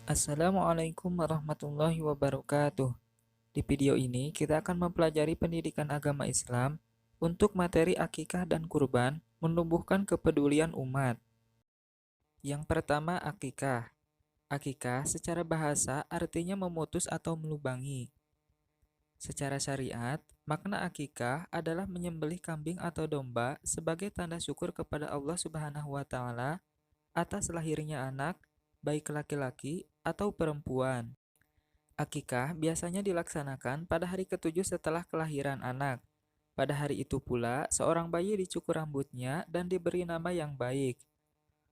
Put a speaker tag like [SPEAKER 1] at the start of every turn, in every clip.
[SPEAKER 1] Assalamualaikum warahmatullahi wabarakatuh. Di video ini kita akan mempelajari pendidikan agama Islam untuk materi akikah dan kurban menumbuhkan kepedulian umat. Yang pertama, akikah. Akikah secara bahasa artinya memutus atau melubangi. Secara syariat, makna akikah adalah menyembelih kambing atau domba sebagai tanda syukur kepada Allah Subhanahu wa taala atas lahirnya anak, baik laki-laki atau perempuan. Akikah biasanya dilaksanakan pada hari ketujuh setelah kelahiran anak. Pada hari itu pula, seorang bayi dicukur rambutnya dan diberi nama yang baik.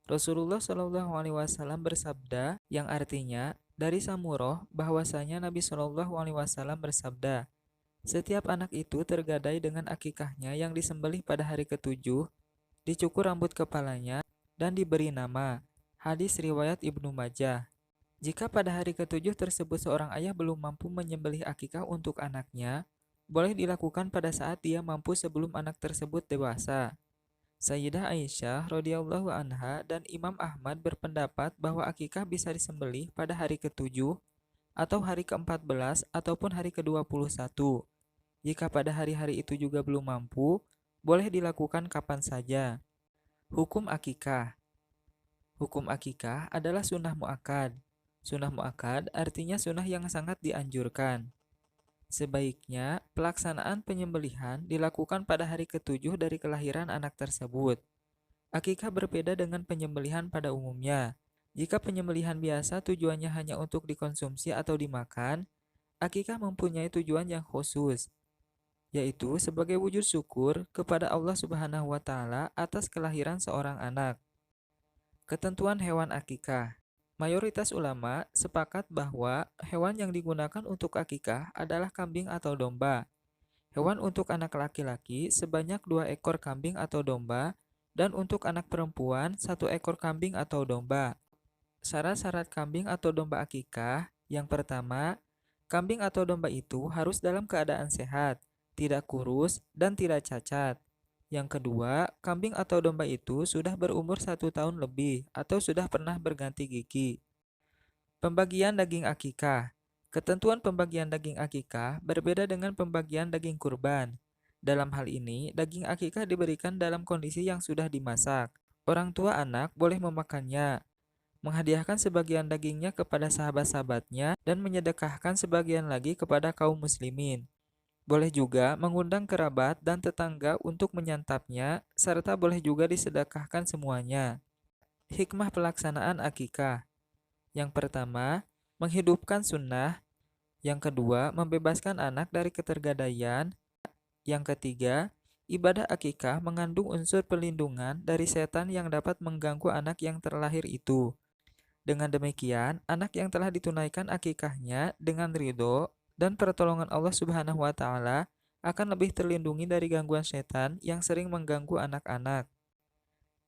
[SPEAKER 1] Rasulullah Shallallahu Alaihi Wasallam bersabda, yang artinya dari Samurah bahwasanya Nabi Shallallahu Alaihi Wasallam bersabda, setiap anak itu tergadai dengan akikahnya yang disembelih pada hari ketujuh, dicukur rambut kepalanya, dan diberi nama. Hadis riwayat Ibnu Majah. Jika pada hari ketujuh tersebut seorang ayah belum mampu menyembelih akikah untuk anaknya, boleh dilakukan pada saat dia mampu sebelum anak tersebut dewasa. Sayyidah Aisyah radhiyallahu anha dan Imam Ahmad berpendapat bahwa akikah bisa disembelih pada hari ketujuh atau hari ke-14 ataupun hari ke-21. Jika pada hari-hari itu juga belum mampu, boleh dilakukan kapan saja. Hukum akikah. Hukum akikah adalah sunnah muakkad. Sunnah muakkad artinya sunnah yang sangat dianjurkan. Sebaiknya, pelaksanaan penyembelihan dilakukan pada hari ketujuh dari kelahiran anak tersebut. Akikah berbeda dengan penyembelihan pada umumnya. Jika penyembelihan biasa tujuannya hanya untuk dikonsumsi atau dimakan, akikah mempunyai tujuan yang khusus, yaitu sebagai wujud syukur kepada Allah Subhanahu wa taala atas kelahiran seorang anak. Ketentuan hewan akikah. Mayoritas ulama sepakat bahwa hewan yang digunakan untuk akikah adalah kambing atau domba. Hewan untuk anak laki-laki sebanyak 2 ekor kambing atau domba, dan untuk anak perempuan 1 ekor kambing atau domba. Syarat-syarat kambing atau domba akikah. Yang pertama, kambing atau domba itu harus dalam keadaan sehat, tidak kurus, dan tidak cacat. Yang kedua, kambing atau domba itu sudah berumur 1 tahun lebih atau sudah pernah berganti gigi. Pembagian daging akikah. Ketentuan pembagian daging akikah berbeda dengan pembagian daging kurban. Dalam hal ini, daging akikah diberikan dalam kondisi yang sudah dimasak. Orang tua anak boleh memakannya, menghadiahkan sebagian dagingnya kepada sahabat-sahabatnya, dan menyedekahkan sebagian lagi kepada kaum muslimin. Boleh juga mengundang kerabat dan tetangga untuk menyantapnya, serta boleh juga disedekahkan semuanya. Hikmah pelaksanaan akikah. Yang pertama, menghidupkan sunnah. Yang kedua, membebaskan anak dari ketergadaian. Yang ketiga, ibadah akikah mengandung unsur perlindungan dari setan yang dapat mengganggu anak yang terlahir itu. Dengan demikian, anak yang telah ditunaikan akikahnya dengan ridho dan pertolongan Allah Subhanahu wa taala akan lebih terlindungi dari gangguan setan yang sering mengganggu anak-anak.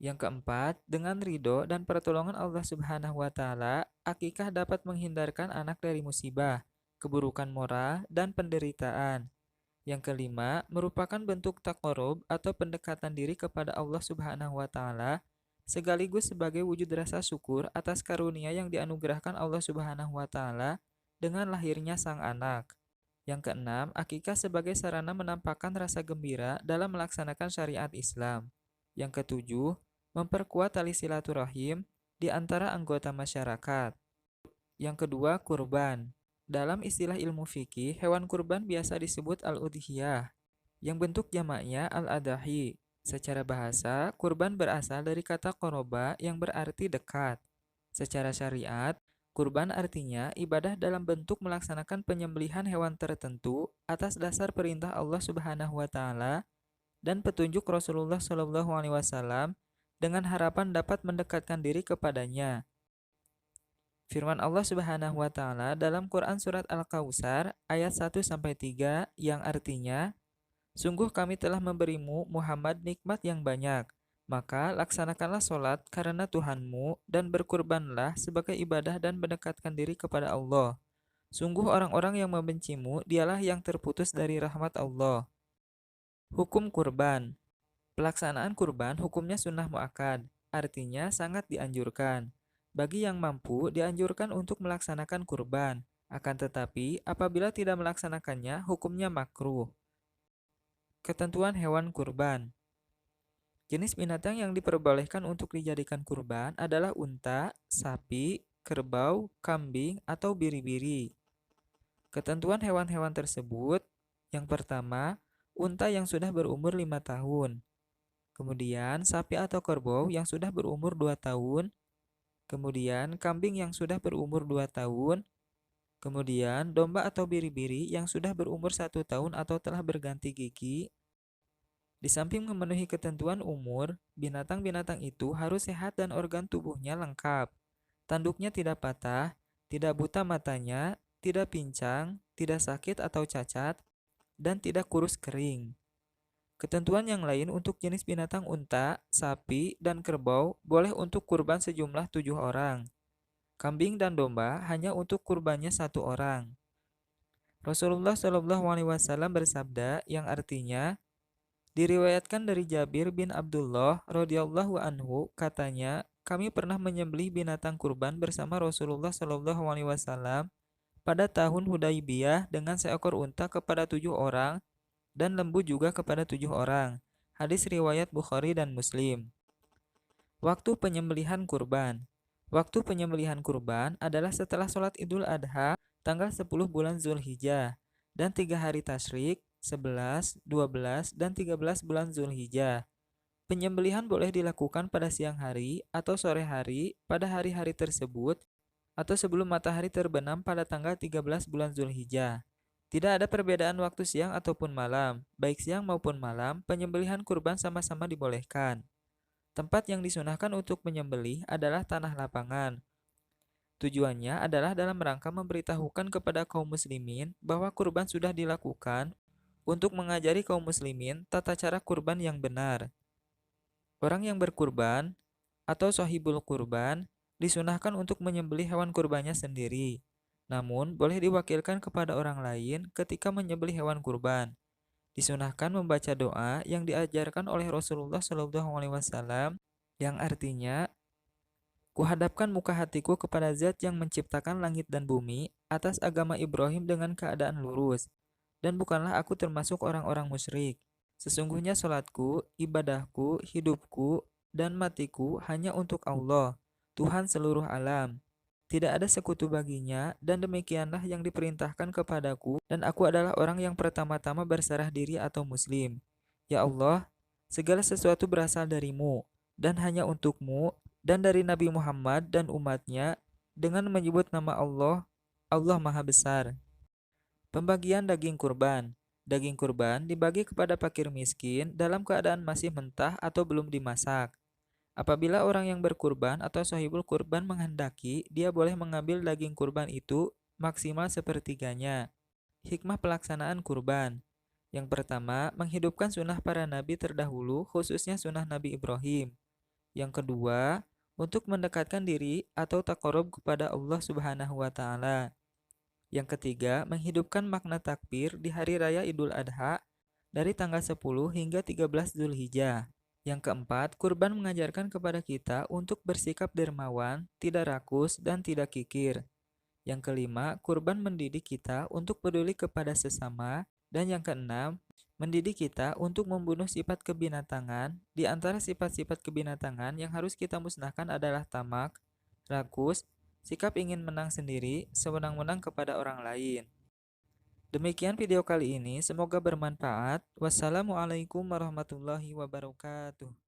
[SPEAKER 1] Yang keempat, dengan ridho dan pertolongan Allah Subhanahu wa taala, akikah dapat menghindarkan anak dari musibah, keburukan moral, dan penderitaan. Yang kelima, merupakan bentuk taqarrub atau pendekatan diri kepada Allah Subhanahu wa taala sekaligus sebagai wujud rasa syukur atas karunia yang dianugerahkan Allah Subhanahu wa taala dengan lahirnya sang anak. Yang keenam, akikah sebagai sarana menampakkan rasa gembira dalam melaksanakan syariat Islam. Yang ketujuh, memperkuat tali silaturahim di antara anggota masyarakat. Yang kedua, kurban. Dalam istilah ilmu fikih, hewan kurban biasa disebut al-udhiyah, yang bentuk jamaknya al-adahi. Secara bahasa, kurban berasal dari kata qoroba yang berarti dekat. Secara syariat, kurban artinya ibadah dalam bentuk melaksanakan penyembelihan hewan tertentu atas dasar perintah Allah Subhanahu wa taala dan petunjuk Rasulullah Shallallahu alaihi wasallam dengan harapan dapat mendekatkan diri kepadanya. Firman Allah Subhanahu wa taala dalam Quran surat Al-Kautsar ayat 1 sampai 3 yang artinya, sungguh kami telah memberimu Muhammad nikmat yang banyak, maka laksanakanlah solat karena Tuhanmu dan berkurbanlah sebagai ibadah dan mendekatkan diri kepada Allah. Sungguh orang-orang yang membencimu dialah yang terputus dari rahmat Allah. Hukum kurban. Pelaksanaan kurban hukumnya sunnah muakkad, artinya sangat dianjurkan. Bagi yang mampu, dianjurkan untuk melaksanakan kurban. Akan tetapi, apabila tidak melaksanakannya, hukumnya makruh. Ketentuan hewan kurban. Jenis binatang yang diperbolehkan untuk dijadikan kurban adalah unta, sapi, kerbau, kambing, atau biri-biri. Ketentuan hewan-hewan tersebut, yang pertama, unta yang sudah berumur 5 tahun. Kemudian, sapi atau kerbau yang sudah berumur 2 tahun. Kemudian, kambing yang sudah berumur 2 tahun. Kemudian, domba atau biri-biri yang sudah berumur 1 tahun atau telah berganti gigi. Di samping memenuhi ketentuan umur, binatang-binatang itu harus sehat dan organ tubuhnya lengkap. Tanduknya tidak patah, tidak buta matanya, tidak pincang, tidak sakit atau cacat, dan tidak kurus kering. Ketentuan yang lain untuk jenis binatang unta, sapi, dan kerbau boleh untuk kurban sejumlah 7 orang. Kambing dan domba hanya untuk kurbannya 1 orang. Rasulullah Shallallahu Alaihi Wasallam bersabda yang artinya, diriwayatkan dari Jabir bin Abdullah radhiyallahu anhu, katanya, kami pernah menyembelih binatang kurban bersama Rasulullah Shallallahu Alaihi Wasallam pada tahun Hudaybiyah dengan seekor unta kepada 7 orang dan lembu juga kepada 7 orang. Hadis riwayat Bukhari dan Muslim. Waktu penyembelihan kurban. Waktu penyembelihan kurban adalah setelah sholat Idul Adha tanggal 10 bulan Zulhijjah dan 3 hari tasyrik 11, 12, dan 13 bulan Zulhijjah. Penyembelihan boleh dilakukan pada siang hari atau sore hari pada hari-hari tersebut atau sebelum matahari terbenam pada tanggal 13 bulan Zulhijjah. Tidak ada perbedaan waktu siang ataupun malam. Baik siang maupun malam, penyembelihan kurban sama-sama dibolehkan. Tempat yang disunahkan untuk menyembelih adalah tanah lapangan. Tujuannya adalah dalam rangka memberitahukan kepada kaum muslimin bahwa kurban sudah dilakukan untuk mengajari kaum muslimin tata cara kurban yang benar. Orang yang berkurban atau sahibul kurban disunahkan untuk menyembelih hewan kurbannya sendiri. Namun, boleh diwakilkan kepada orang lain ketika menyembelih hewan kurban. Disunahkan membaca doa yang diajarkan oleh Rasulullah SAW yang artinya, kuhadapkan muka hatiku kepada Zat yang menciptakan langit dan bumi atas agama Ibrahim dengan keadaan lurus, dan bukanlah aku termasuk orang-orang musyrik. Sesungguhnya salatku, ibadahku, hidupku, dan matiku hanya untuk Allah, Tuhan seluruh alam. Tidak ada sekutu baginya, dan demikianlah yang diperintahkan kepadaku, dan aku adalah orang yang pertama-tama berserah diri atau muslim. Ya Allah, segala sesuatu berasal darimu, dan hanya untukmu, dan dari Nabi Muhammad dan umatnya, dengan menyebut nama Allah, Allah Maha Besar. Pembagian daging kurban. Daging kurban dibagi kepada fakir miskin dalam keadaan masih mentah atau belum dimasak. Apabila orang yang berkurban atau sahibul kurban menghendaki, dia boleh mengambil daging kurban itu maksimal sepertiganya. Hikmah pelaksanaan kurban. Yang pertama, menghidupkan sunnah para nabi terdahulu, khususnya sunnah Nabi Ibrahim. Yang kedua, untuk mendekatkan diri atau taqarrub kepada Allah Subhanahu wa Ta'ala. Yang ketiga, menghidupkan makna takbir di hari raya Idul Adha dari tanggal 10 hingga 13 Zulhijjah. Yang keempat, kurban mengajarkan kepada kita untuk bersikap dermawan, tidak rakus, dan tidak kikir. Yang kelima, kurban mendidik kita untuk peduli kepada sesama. Dan yang keenam, mendidik kita untuk membunuh sifat kebinatangan. Di antara sifat-sifat kebinatangan yang harus kita musnahkan adalah tamak, rakus, sikap ingin menang sendiri, sewenang-wenang kepada orang lain. Demikian video kali ini, semoga bermanfaat. Wassalamualaikum warahmatullahi wabarakatuh.